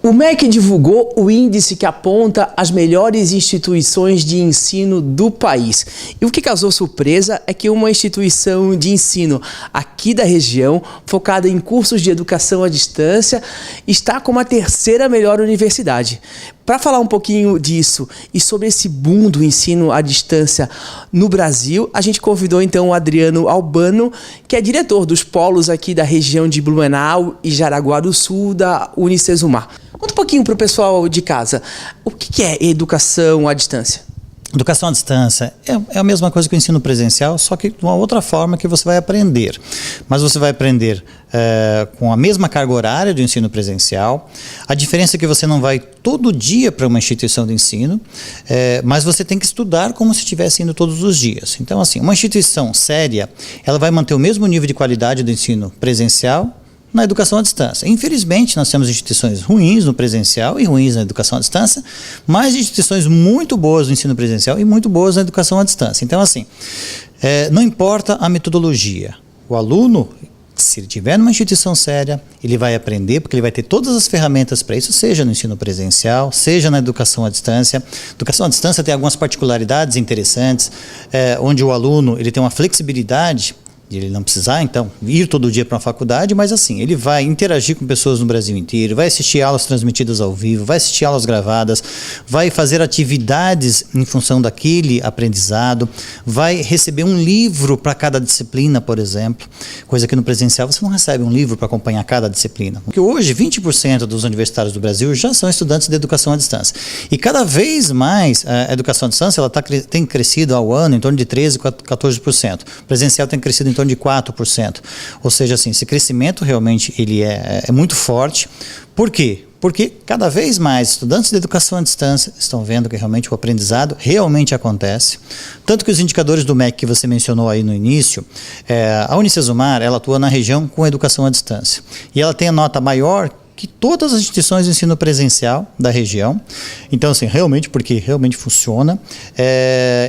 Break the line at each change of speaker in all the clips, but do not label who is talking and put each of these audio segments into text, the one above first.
O MEC divulgou o índice que aponta as melhores instituições de ensino do país. E o que causou surpresa é que uma instituição de ensino aqui da região, focada em cursos de educação à distância, está como a terceira melhor universidade. Para falar um pouquinho disso e sobre esse boom do ensino à distância no Brasil, a gente convidou então o Adriano Albano, que é diretor dos polos aqui da região de Blumenau e Jaraguá do Sul, da Unicesumar. Conta um pouquinho para o pessoal de casa, o que é educação à distância?
Educação à distância é a mesma coisa que o ensino presencial, só que de uma outra forma que você vai aprender. Mas você vai aprender com a mesma carga horária do ensino presencial. A diferença é que você não vai todo dia para uma instituição de ensino, mas você tem que estudar como se estivesse indo todos os dias. Então, assim, uma instituição séria, ela vai manter o mesmo nível de qualidade do ensino presencial na educação à distância. Infelizmente, nós temos instituições ruins no presencial e ruins na educação à distância, mas instituições muito boas no ensino presencial e muito boas na educação à distância. Então, assim, não importa a metodologia. O aluno, se ele estiver numa instituição séria, ele vai aprender, porque ele vai ter todas as ferramentas para isso, seja no ensino presencial, seja na educação à distância. Educação à distância tem algumas particularidades interessantes, onde o aluno ele tem uma flexibilidade de ele não precisar, então, ir todo dia para uma faculdade, mas assim, ele vai interagir com pessoas no Brasil inteiro, vai assistir aulas transmitidas ao vivo, vai assistir aulas gravadas, vai fazer atividades em função daquele aprendizado, vai receber um livro para cada disciplina, por exemplo, coisa que no presencial você não recebe um livro para acompanhar cada disciplina. Porque hoje, 20% dos universitários do Brasil já são estudantes de educação à distância. E cada vez mais a educação à distância ela tem crescido ao ano em torno de 13%, 14%. O presencial tem crescido em torno de 4%. Ou seja, assim, esse crescimento realmente ele é muito forte. Por quê? Porque cada vez mais estudantes de educação à distância estão vendo que realmente o aprendizado realmente acontece. Tanto que os indicadores do MEC que você mencionou aí no início, a Unicesumar, ela atua na região com educação à distância. E ela tem a nota maior que todas as instituições de ensino presencial da região. Então, assim, realmente, porque realmente funciona,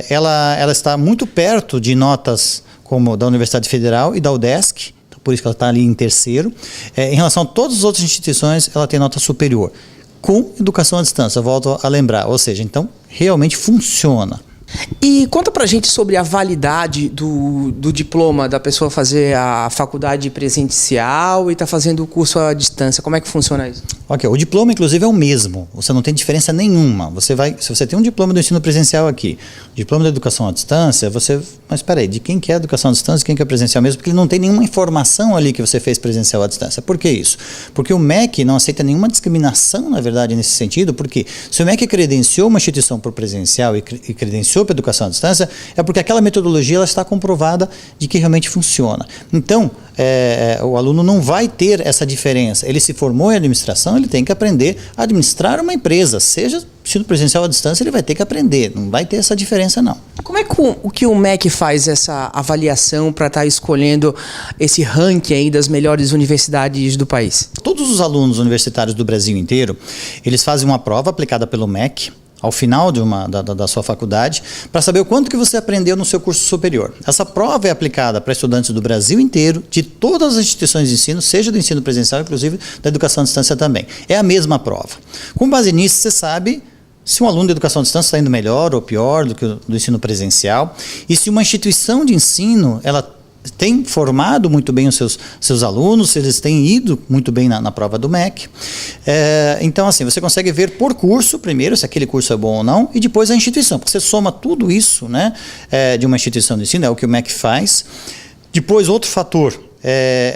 ela está muito perto de notas como da Universidade Federal e da UDESC, então por isso que ela está ali em terceiro. Em relação a todas as outras instituições, ela tem nota superior, com educação à distância, eu volto a lembrar, ou seja, então realmente funciona.
E conta pra gente sobre a validade do diploma da pessoa fazer a faculdade presencial e tá fazendo o curso à distância. Como é que funciona isso?
Ok, o diploma inclusive é o mesmo, você não tem diferença nenhuma. Se você tem um diploma do ensino presencial aqui, diploma da educação à distância, mas espera aí, de quem que é a educação à distância e quem que é presencial mesmo? Porque ele não tem nenhuma informação ali que você fez presencial à distância. Por que isso? Porque o MEC não aceita nenhuma discriminação, na verdade, nesse sentido, porque se o MEC credenciou uma instituição por presencial e credenciou para educação à distância, é porque aquela metodologia ela está comprovada de que realmente funciona. Então, o aluno não vai ter essa diferença. Ele se formou em administração, ele tem que aprender a administrar uma empresa, seja ensino presencial à distância, ele vai ter que aprender, não vai ter essa diferença não.
Como é que o MEC faz essa avaliação para estar escolhendo esse ranking aí das melhores universidades do país?
Todos os alunos universitários do Brasil inteiro, eles fazem uma prova aplicada pelo MEC, ao final da sua faculdade, para saber o quanto que você aprendeu no seu curso superior. Essa prova é aplicada para estudantes do Brasil inteiro, de todas as instituições de ensino, seja do ensino presencial, inclusive da educação à distância também. É a mesma prova. Com base nisso, você sabe se um aluno de educação à distância está indo melhor ou pior do que o do ensino presencial, e se uma instituição de ensino, ela tem formado muito bem os seus alunos, se eles têm ido muito bem na prova do MEC. Então, assim, você consegue ver por curso, primeiro, se aquele curso é bom ou não, e depois a instituição, porque você soma tudo isso, né, de uma instituição de ensino, é o que o MEC faz. Depois, outro fator,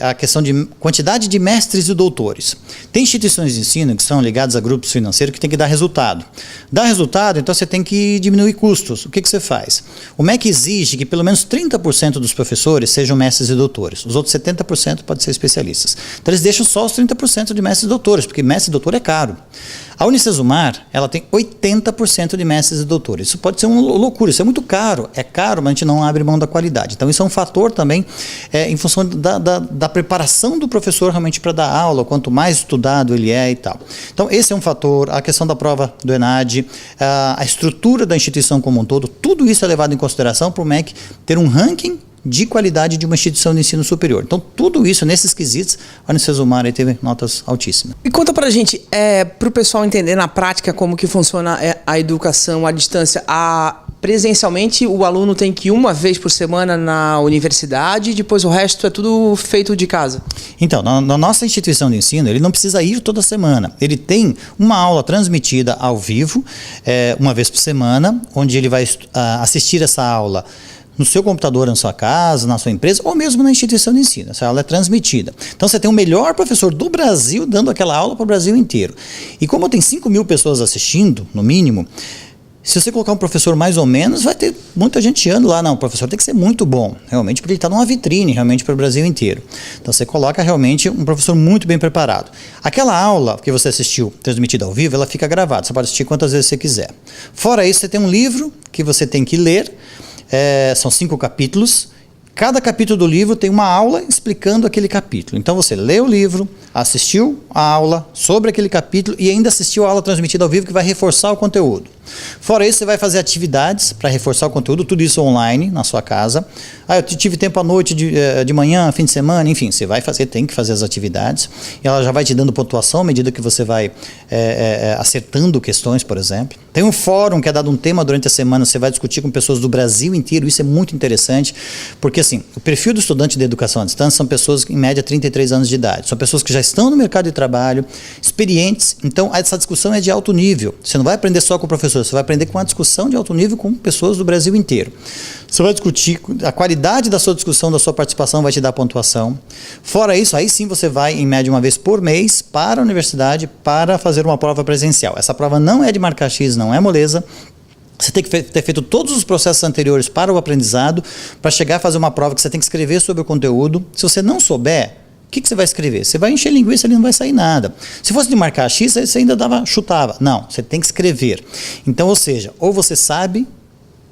a questão de quantidade de mestres e doutores. Tem instituições de ensino que são ligadas a grupos financeiros que tem que dar resultado. Dá resultado, então você tem que diminuir custos. O que você faz? O MEC exige que pelo menos 30% dos professores sejam mestres e doutores. Os outros 70% podem ser especialistas. Então eles deixam só os 30% de mestres e doutores, porque mestre e doutor é caro. A Unicesumar, ela tem 80% de mestres e doutores. Isso pode ser uma loucura, isso é muito caro. É caro, mas a gente não abre mão da qualidade. Então isso é um fator também em função da preparação do professor realmente para dar aula, quanto mais estudado ele é e tal. Então esse é um fator, a questão da prova do ENAD, a estrutura da instituição como um todo, tudo isso é levado em consideração para o MEC ter um ranking de qualidade de uma instituição de ensino superior. Então, tudo isso, nesses quesitos, a Unicesumar teve notas altíssimas.
E conta pra gente, para o pessoal entender na prática como que funciona a educação à distância. Presencialmente, o aluno tem que ir uma vez por semana na universidade e depois o resto é tudo feito de casa?
Então, na nossa instituição de ensino, ele não precisa ir toda semana. Ele tem uma aula transmitida ao vivo, uma vez por semana, onde ele vai assistir essa aula no seu computador, na sua casa, na sua empresa, ou mesmo na instituição de ensino. Essa aula é transmitida. Então você tem o melhor professor do Brasil dando aquela aula para o Brasil inteiro. E como tem 5.000 pessoas assistindo, no mínimo, se você colocar um professor mais ou menos, vai ter muita gente chiando lá. Não, o professor tem que ser muito bom, realmente, porque ele está numa vitrine, realmente, para o Brasil inteiro. Então você coloca realmente um professor muito bem preparado. Aquela aula que você assistiu, transmitida ao vivo, ela fica gravada. Você pode assistir quantas vezes você quiser. Fora isso, você tem um livro que você tem que ler. São 5 capítulos. Cada capítulo do livro tem uma aula explicando aquele capítulo. Então você lê o livro, assistiu a aula sobre aquele capítulo e ainda assistiu a aula transmitida ao vivo que vai reforçar o conteúdo. Fora isso, você vai fazer atividades para reforçar o conteúdo, tudo isso online, na sua casa. Eu tive tempo à noite, de manhã, fim de semana, enfim, você vai fazer, tem que fazer as atividades. E ela já vai te dando pontuação à medida que você vai acertando questões, por exemplo. Tem um fórum que é dado um tema durante a semana, você vai discutir com pessoas do Brasil inteiro, isso é muito interessante, porque assim, o perfil do estudante de educação à distância são pessoas, em média, 33 anos de idade. São pessoas que já estão no mercado de trabalho, experientes, então essa discussão é de alto nível. Você não vai aprender só com o professor, você vai aprender com uma discussão de alto nível com pessoas do Brasil inteiro. Você vai discutir, a qualidade da sua discussão, da sua participação vai te dar pontuação. Fora isso, aí sim você vai, em média, uma vez por mês, para a universidade para fazer uma prova presencial. Essa prova não é de marcar X, não é moleza. Você tem que ter feito todos os processos anteriores para o aprendizado, para chegar a fazer uma prova que você tem que escrever sobre o conteúdo. Se você não souber, o que você vai escrever? Você vai encher linguiça e não vai sair nada. Se fosse de marcar X, você ainda chutava. Não, você tem que escrever. Então, ou seja, ou você sabe,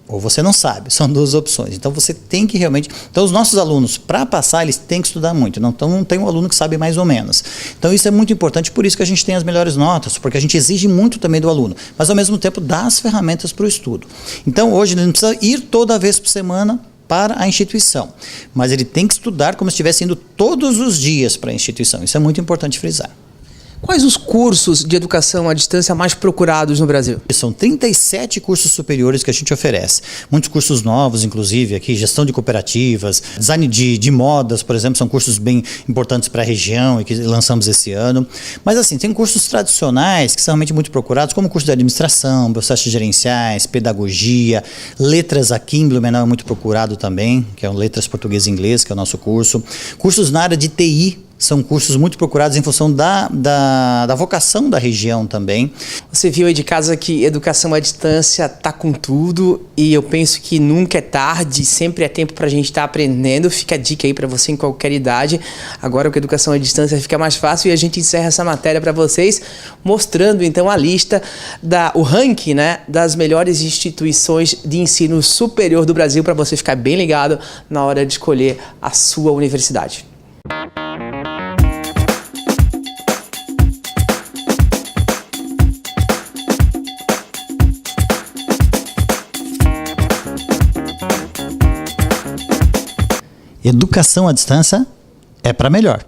ou você não sabe. São duas opções. Então, você tem que realmente... Então, os nossos alunos, para passar, eles têm que estudar muito. Então, não tem um aluno que sabe mais ou menos. Então, isso é muito importante. Por isso que a gente tem as melhores notas, porque a gente exige muito também do aluno. Mas, ao mesmo tempo, dá as ferramentas para o estudo. Então, hoje, ele não precisa ir toda vez por semana para a instituição, mas ele tem que estudar como se estivesse indo todos os dias para a instituição. Isso é muito importante frisar.
Quais os cursos de educação à distância mais procurados no Brasil?
São 37 cursos superiores que a gente oferece. Muitos cursos novos, inclusive, aqui, gestão de cooperativas, design de modas, por exemplo, são cursos bem importantes para a região e que lançamos esse ano. Mas assim, tem cursos tradicionais que são realmente muito procurados, como o curso de administração, processos gerenciais, pedagogia, letras aqui em Blumenau é muito procurado também, que é o letras português e inglês, que é o nosso curso. Cursos na área de TI, são cursos muito procurados em função da vocação da região também.
Você viu aí de casa que educação à distância está com tudo e eu penso que nunca é tarde, sempre é tempo para a gente estar aprendendo. Fica a dica aí para você em qualquer idade. Agora com a educação à distância fica mais fácil e a gente encerra essa matéria para vocês, mostrando então a lista, o ranking, né, das melhores instituições de ensino superior do Brasil para você ficar bem ligado na hora de escolher a sua universidade.
Educação à distância é para melhor.